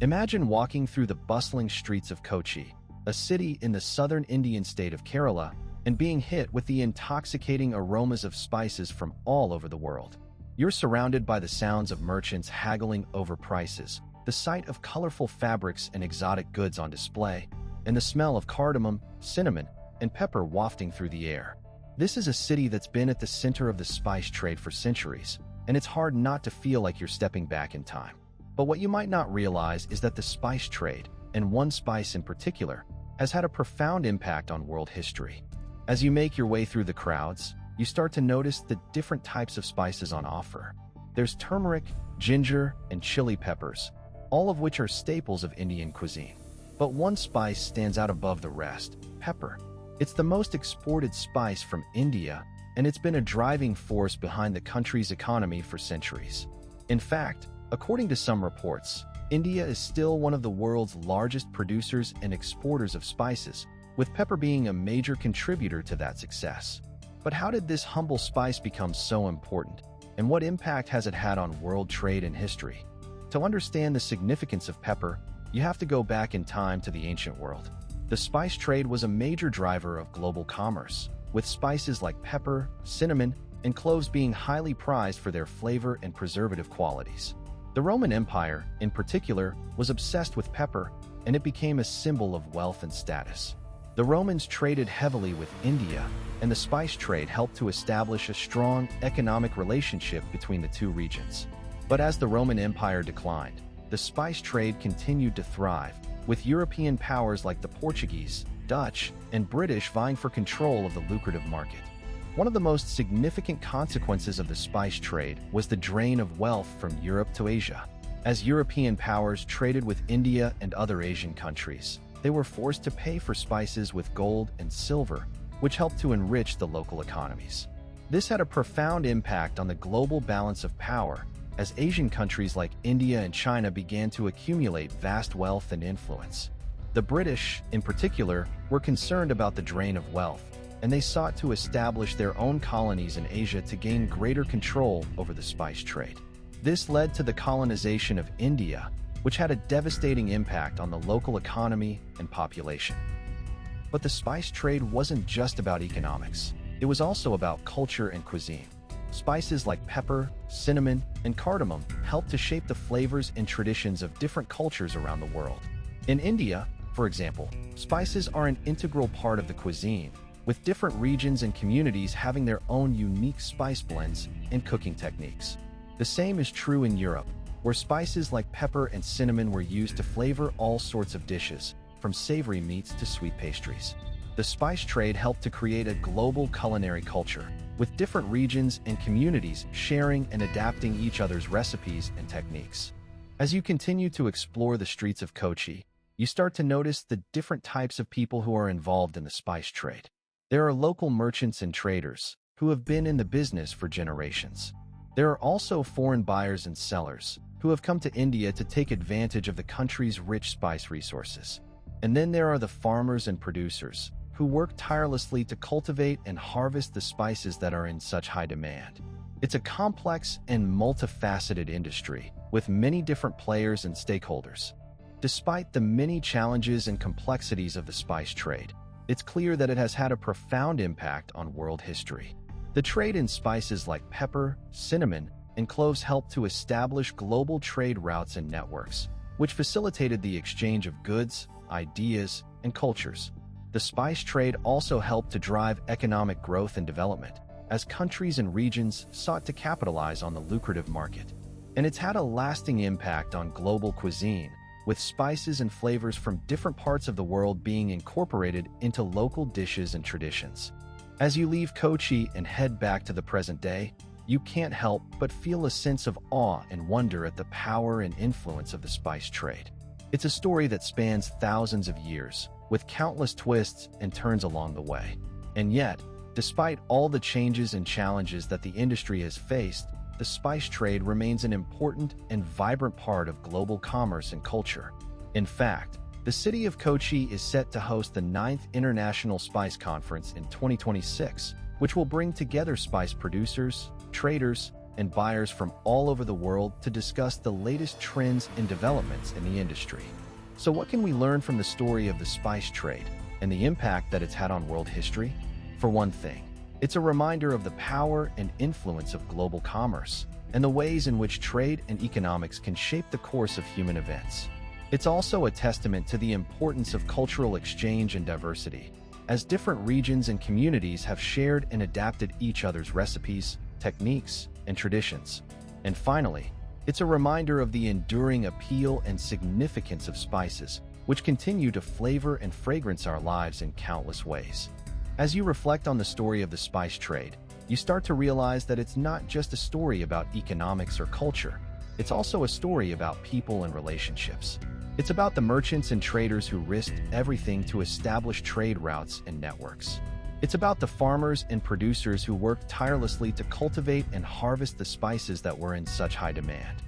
Imagine walking through the bustling streets of Kochi, a city in the southern Indian state of Kerala, and being hit with the intoxicating aromas of spices from all over the world. You're surrounded by the sounds of merchants haggling over prices, the sight of colorful fabrics and exotic goods on display, and the smell of cardamom, cinnamon, and pepper wafting through the air. This is a city that's been at the center of the spice trade for centuries, and it's hard not to feel like you're stepping back in time. But what you might not realize is that the spice trade, and one spice in particular, has had a profound impact on world history. As you make your way through the crowds, you start to notice the different types of spices on offer. There's turmeric, ginger, and chili peppers, all of which are staples of Indian cuisine. But one spice stands out above the rest: pepper. It's the most exported spice from India, and it's been a driving force behind the country's economy for centuries. In fact, according to some reports, India is still one of the world's largest producers and exporters of spices, with pepper being a major contributor to that success. But how did this humble spice become so important, and what impact has it had on world trade and history? To understand the significance of pepper, you have to go back in time to the ancient world. The spice trade was a major driver of global commerce, with spices like pepper, cinnamon, and cloves being highly prized for their flavor and preservative qualities. The Roman Empire, in particular, was obsessed with pepper, and it became a symbol of wealth and status. The Romans traded heavily with India, and the spice trade helped to establish a strong economic relationship between the two regions. But as the Roman Empire declined, the spice trade continued to thrive, with European powers like the Portuguese, Dutch, and British vying for control of the lucrative market. One of the most significant consequences of the spice trade was the drain of wealth from Europe to Asia. As European powers traded with India and other Asian countries, they were forced to pay for spices with gold and silver, which helped to enrich the local economies. This had a profound impact on the global balance of power, as Asian countries like India and China began to accumulate vast wealth and influence. The British, in particular, were concerned about the drain of wealth, and they sought to establish their own colonies in Asia to gain greater control over the spice trade. This led to the colonization of India, which had a devastating impact on the local economy and population. But the spice trade wasn't just about economics. It was also about culture and cuisine. Spices like pepper, cinnamon, and cardamom helped to shape the flavors and traditions of different cultures around the world. In India, for example, spices are an integral part of the cuisine, with different regions and communities having their own unique spice blends and cooking techniques. The same is true in Europe, where spices like pepper and cinnamon were used to flavor all sorts of dishes, from savory meats to sweet pastries. The spice trade helped to create a global culinary culture, with different regions and communities sharing and adapting each other's recipes and techniques. As you continue to explore the streets of Kochi, you start to notice the different types of people who are involved in the spice trade. There are local merchants and traders who have been in the business for generations. There are also foreign buyers and sellers who have come to India to take advantage of the country's rich spice resources. And then there are the farmers and producers who work tirelessly to cultivate and harvest the spices that are in such high demand. It's a complex and multifaceted industry with many different players and stakeholders. Despite the many challenges and complexities of the spice trade, it's clear that it has had a profound impact on world history. The trade in spices like pepper, cinnamon, and cloves helped to establish global trade routes and networks, which facilitated the exchange of goods, ideas, and cultures. The spice trade also helped to drive economic growth and development, as countries and regions sought to capitalize on the lucrative market. And it's had a lasting impact on global cuisine, with spices and flavors from different parts of the world being incorporated into local dishes and traditions. As you leave Kochi and head back to the present day, you can't help but feel a sense of awe and wonder at the power and influence of the spice trade. It's a story that spans thousands of years, with countless twists and turns along the way. And yet, despite all the changes and challenges that the industry has faced, the spice trade remains an important and vibrant part of global commerce and culture. In fact, the city of Kochi is set to host the 9th International Spice Conference in 2026, which will bring together spice producers, traders, and buyers from all over the world to discuss the latest trends and developments in the industry. So what can we learn from the story of the spice trade and the impact that it's had on world history? For one thing, it's a reminder of the power and influence of global commerce and the ways in which trade and economics can shape the course of human events. It's also a testament to the importance of cultural exchange and diversity, as different regions and communities have shared and adapted each other's recipes, techniques, and traditions. And finally, it's a reminder of the enduring appeal and significance of spices, which continue to flavor and fragrance our lives in countless ways. As you reflect on the story of the spice trade, you start to realize that it's not just a story about economics or culture. It's also a story about people and relationships. It's about the merchants and traders who risked everything to establish trade routes and networks. It's about the farmers and producers who worked tirelessly to cultivate and harvest the spices that were in such high demand.